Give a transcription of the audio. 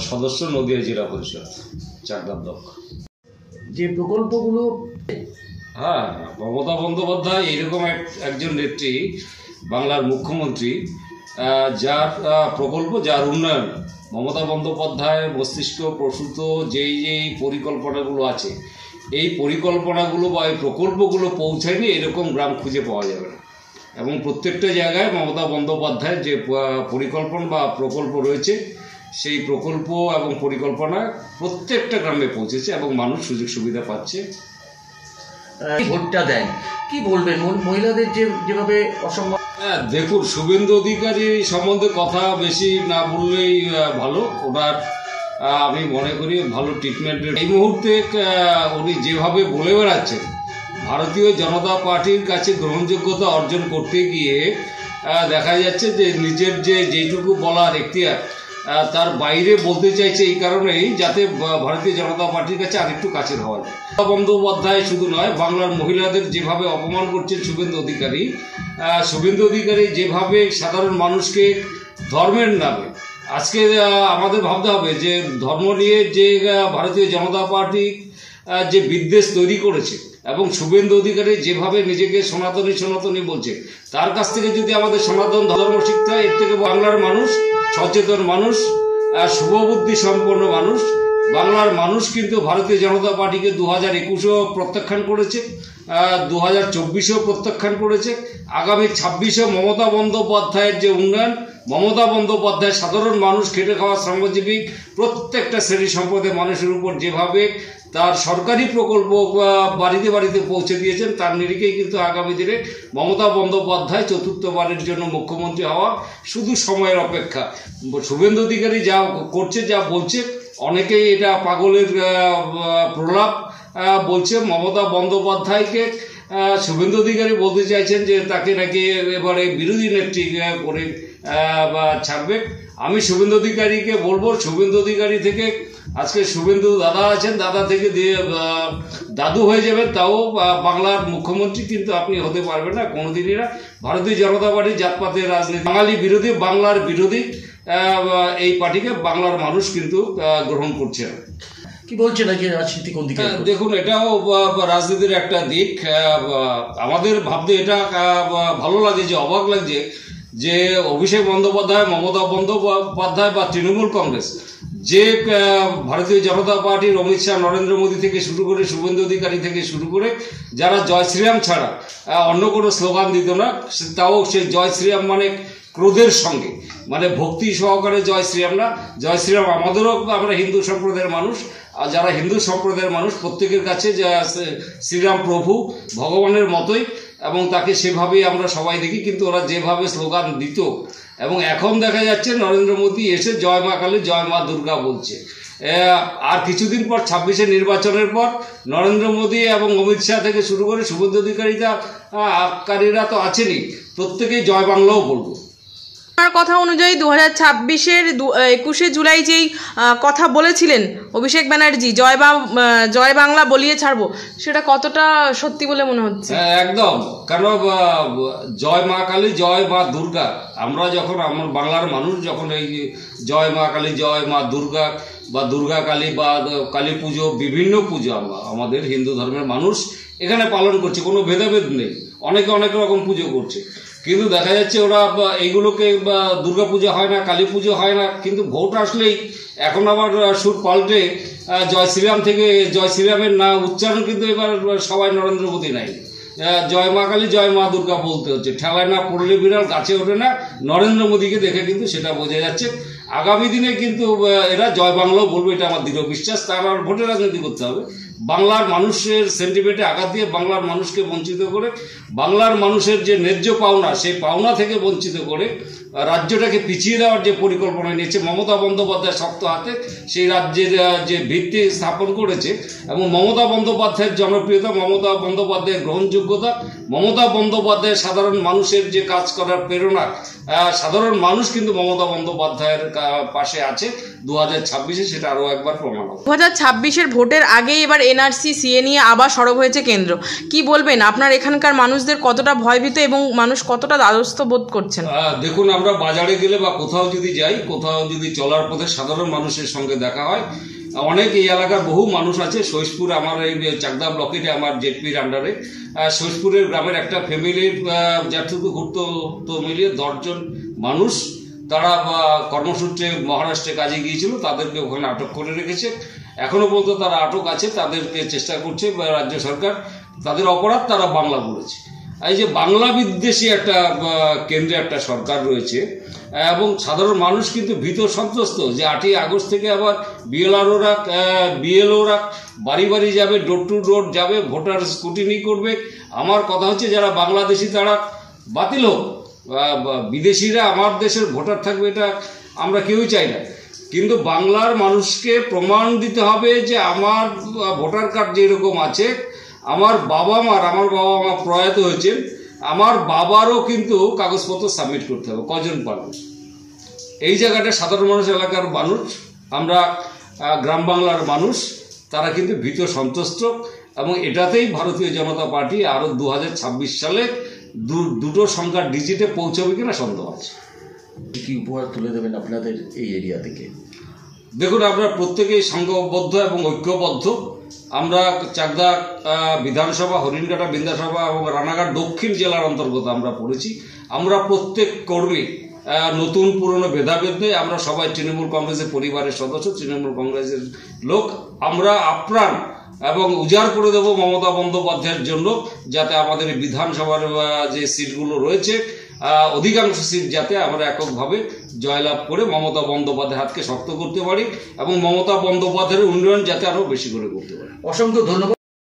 সদস্য নদিয়া জেলা পরিষদ চাকদার দক। যে প্রকল্পগুলো, হ্যাঁ, মমতা বন্দ্যোপাধ্যায় এইরকম একজন নেত্রী, বাংলার মুখ্যমন্ত্রী, যার প্রকল্প, যার উন্নয়ন, মমতা বন্দ্যোপাধ্যায়ের মস্তিষ্ক প্রসূত যেই পরিকল্পনাগুলো আছে, এই পরিকল্পনাগুলো বা এই প্রকল্পগুলো পৌঁছায়নি এরকম গ্রাম খুঁজে পাওয়া যাবে না। এবং প্রত্যেকটা জায়গায় মমতা বন্দ্যোপাধ্যায়ের যে পরিকল্পনা বা প্রকল্প রয়েছে, সেই প্রকল্প এবং পরিকল্পনা প্রত্যেকটা গ্রামে পৌঁছেছে এবং মানুষ সুযোগ সুবিধা পাচ্ছে। ভোটটা দেন, কি বলবেন মহিলাদের যেভাবে অসম্মান? হ্যাঁ, দেখুন, শুভেন্দু অধিকারী সম্বন্ধে কথা বেশি না বললেই ভালো। ওনার আমি মনে করি ভালো ট্রিটমেন্টের এই মুহূর্তে উনি যেভাবে বলে বেড়াচ্ছেন, ভারতীয় জনতা পার্টির কাছে গ্রহণযোগ্যতা অর্জন করতে গিয়ে দেখা যাচ্ছে যে নিজের যেইটুকু বলার এখতিয়ার তার বাইরে বলতে চাইছে, এই কারণেই যাতে ভারতীয় জনতা পার্টির কাছে আরেকটু কাছের হওয়া যায়। মমতা বন্দ্যোপাধ্যায় শুধু নয়, বাংলার মহিলাদের যেভাবে অপমান করছেন শুভেন্দু অধিকারী যেভাবে সাধারণ মানুষকে ধর্মের নামে, আজকে আমাদের ভাবতে হবে যে ধর্ম নিয়ে যে ভারতীয় জনতা পার্টি যে বিদ্বেষ তৈরি করেছে এবং শুভেন্দু অধিকারী যেভাবে নিজেকে সনাতনী বলছে, তার কাছ থেকে যদি আমাদের সনাতন ধর্ম শিখতে হয়, এর থেকে বাংলার মানুষ সচেতন মানুষ, শুভবুদ্ধি সম্পন্ন মানুষ, বাংলার মানুষ কিন্তু ভারতীয় জনতা পার্টিকে 2021-ও প্রত্যাখ্যান করেছে, 2024-ও প্রত্যাখ্যান করেছে। আগামী 26-এ মমতা বন্দ্যোপাধ্যায়ের যে উন্নয়ন, মমতা বন্দ্যোপাধ্যায় সাধারণ মানুষ, খেটে খাওয়া শ্রমজীবী প্রত্যেকটা শ্রেণী সম্প্রদায়ের মানুষের উপর যেভাবে তার সরকারি প্রকল্প বাড়িতে বাড়িতে পৌঁছে দিয়েছেন, তার নিরিখেই কিন্তু আগামী দিনে মমতা বন্দ্যোপাধ্যায় চতুর্থবারের জন্য মুখ্যমন্ত্রী হওয়া শুধু সময়ের অপেক্ষা। শুভেন্দু অধিকারী যা করছে, যা বলছে, অনেকেই এটা পাগলের প্রলাপ বলছে। মমতা বন্দ্যোপাধ্যায়কে শুভেন্দু অধিকারী বলতে চাইছেন যে তাকে নাকি এবারে বিরোধী নেত্রী করে ছাড়বে। আমি শুভেন্দু অধিকারীকে বলবো, শুভেন্দু অধিকারী থেকে আজকে শুভেন্দু দাদা আছেন, দাদা থেকে দিয়ে দাদু হয়ে যাবেন, তাও বাংলার মুখ্যমন্ত্রী কিন্তু আপনি হতে পারবেন না কোনোদিনই না। ভারতীয় জনতা পার্টি জাতপাতের রাজনীতি, বাঙালি বিরোধী, বাংলার বিরোধী এই পার্টিকে বাংলার মানুষ কিন্তু গ্রহণ করছে না। কি বলছে না যে রাজনীতি কোন দিকে? দেখুন, এটাও রাজনীতির একটা দিক। আমাদের ভাবতে এটা ভালো লাগে, যে অবাক লাগছে যে অভিষেক বন্দ্যোপাধ্যায়, মমতা বন্দ্যোপাধ্যায় বা তৃণমূল কংগ্রেস, যে ভারতীয় জনতা পার্টির অমিত শাহ, নরেন্দ্র মোদী থেকে শুরু করে, শুভেন্দু অধিকারী থেকে শুরু করে, যারা জয় শ্রীরাম ছাড়া অন্য কোনো স্লোগান দিত না, তাও সেই জয় শ্রীরাম মানে ক্রোধের সঙ্গে, মানে ভক্তি সহকারে জয় শ্রীরাম না, জয় শ্রীরাম আমাদেরও, আমরা হিন্দু সম্প্রদায়ের মানুষ, আর যারা হিন্দু সম্প্রদায়ের মানুষ প্রত্যেকের কাছে শ্রীরাম প্রভু ভগবানের মতোই, এবং তাকে সেভাবেই আমরা সবাই দেখি। কিন্তু ওরা যেভাবে স্লোগান দিত, এবং এখন দেখা যাচ্ছে নরেন্দ্র মোদী এসে জয় মা কালী, জয় মা দুর্গা বলছে। আর কিছুদিন পর 26-এ নির্বাচনের পর নরেন্দ্র মোদী এবং অমিত শাহ থেকে শুরু করে শুভেন্দু অধিকারীরা তো আছেনই, প্রত্যেকেই জয় বাংলাও বলবো। কথা অনুযায়ী 2026-এর 21শে জুলাই যেই কথা বলেছিলেন অভিষেক ব্যানার্জি, জয় বাংলা বলিয়ে ছাড়বো, সেটা কতটা সত্যি বলে মনে হচ্ছে? একদম, কারণ জয় মা কালী, জয় মা দুর্গা, আমরা যখন আমার বাংলার মানুষ যখন এই জয় মা কালী, জয় মা দুর্গা বা দুর্গা কালী বা কালী পুজো, বিভিন্ন পুজো আমরা আমাদের হিন্দু ধর্মের মানুষ এখানে পালন করছে, কোনো ভেদাভেদ নেই, অনেকে অনেক রকম পুজো করছে। কিন্তু দেখা যাচ্ছে ওরা এইগুলোকে দুর্গা পুজো হয় না, কালী পুজো হয় না, কিন্তু ভোট আসলেই এখন আবার সুর পাল্টে জয় শ্রীরাম থেকে জয় শ্রীরামের না উচ্চারণ কিন্তু এবার সবাই নরেন্দ্র মোদী নাই, জয় মা কালী, জয় মা দুর্গা বলতে হচ্ছে। ঠেলায় না পড়লে বিড়াল গাছে ওঠে না, নরেন্দ্র মোদীকে দেখে কিন্তু সেটা বোঝা যাচ্ছে। আগামী দিনে কিন্তু এরা জয় বাংলাও বলবে, এটা আমার দৃঢ় বিশ্বাস। তার আর ভোটের রাজনীতি করতে হবে, বাংলার মানুষের সেন্টিমেন্টে আঘাত দিয়ে বাংলার মানুষকে বঞ্চিত করে, বাংলার মানুষের যে ন্যায্য পাওনা, সেই পাওনা থেকে বঞ্চিত করে রাজ্যটাকে পিছিয়ে দেওয়ার যে পরিকল্পনা নিয়েছে মমতা বন্দ্যোপাধ্যায় শক্ত হাতে, সেই রাজ্যের যে ভিত্তি স্থাপন করেছে, এবং মমতা বন্দ্যোপাধ্যায়ের জনপ্রিয়তা, মমতা বন্দ্যোপাধ্যায়ের গ্রহণযোগ্যতা, মমতা বন্দ্যোপাধ্যায়ের সাধারণ মানুষের যে কাজ করার প্রেরণা, সাধারণ মানুষ কিন্তু মমতা বন্দ্যোপাধ্যায়ের পাশে আছে 2026-এ, সেটা আরও একবার প্রমাণ হবে। 2026-এর ভোটের আগে এবার এনআরসি সিএ নিয়ে আবার সরব হয়েছে কেন্দ্র। কি বলবেন, আপনার এখানকার মানুষদের কতটা ভয়ভীত এবং মানুষ কতটা দ্বারস্থ বোধ করছেন? দেখুন, আমরা বাজারে গেলে বা কোথাও যদি যাই, কোথাও যদি চলার পথে সাধারণ মানুষের সঙ্গে দেখা হয়, অনেক এই এলাকার বহু মানুষ আছে। সৈশপুর, আমার এই চাকদা ব্লকেটে আমার জেডপির আন্ডারে সৈশপুরের গ্রামের একটা ফ্যামিলির যাত্রীকে ঘুরতে তো মিলিয়ে 10 জন মানুষ, তারা কর্মসূত্রে মহারাষ্ট্রে কাজে গিয়েছিল, তাদেরকে ওখানে আটক করে রেখেছে। এখনো পর্যন্ত তারা আটক আছে, তাদেরকে চেষ্টা করছে রাজ্য সরকার। তাদের অপরাধ, তারা বাংলা বলেছে। এই যে বাংলা বিদ্বেষী একটা কেন্দ্রে একটা সরকার রয়েছে এবং সাধারণ মানুষ কিন্তু ভীত সন্ত্রস্ত যে 8ই আগস্ট থেকে আবার বিএলওরা বাড়ি বাড়ি যাবে, ডোর টু ডোর যাবে, ভোটার স্ক্রুটিনি করবে। আমার কথা হচ্ছে, যারা বাংলাদেশি তারা বাতিল হোক, বিদেশিরা আমার দেশের ভোটার থাকবে, এটা আমরা কেউই চাই না। কিন্তু বাংলার মানুষকে প্রমাণ দিতে হবে যে আমার ভোটার কার্ড যেরকম আছে, আমার বাবা মা প্রয়াত হয়েছেন, আমার বাবারও কিন্তু কাগজপত্র সাবমিট করতে হবে। কজন পারবে? এই জায়গাটা সাধারণ মানুষ, এলাকার মানুষ, আমরা গ্রাম বাংলার মানুষ, তারা কিন্তু ভীত সন্ত্রস্ত এবং এটাতেই ভারতীয় জনতা পার্টি আরও 2026 সালে দুটো সংখ্যার ডিজিটে পৌঁছবে কিনা সন্দেহ আছে। কি উপহার তুলে দেবেন আপনাদের এই এরিয়া থেকে? দেখুন, আমরা প্রত্যেকেই সংঘবদ্ধ এবং ঐক্যবদ্ধ। আমরা চাকদা বিধানসভা, হরিণঘাটা বিধানসভা এবং রানাঘাট দক্ষিণ জেলার অন্তর্গত আমরা পড়েছি। আমরা প্রত্যেক কর্মী, নতুন পুরনো ভেদাভেদ নেই, আমরা সবাই তৃণমূল কংগ্রেসের পরিবারের সদস্য, তৃণমূল কংগ্রেসের লোক। আমরা আপ্রাণ এবং উজাড় করে দেব মমতা বন্দ্যোপাধ্যায়ের জন্য, যাতে আমাদের বিধানসভার যে সিটগুলো রয়েছে, অধিকাংশ সিট যাতে আমরা এককভাবে জয়লাভ করে মমতা বন্দ্যোপাধ্যায়ের হাতকে শক্ত করতে পারি এবং মমতা বন্দ্যোপাধ্যায়ের উন্নয়ন যাতে আরো বেশি করে করতে পারি। অসংখ্য ধন্যবাদ।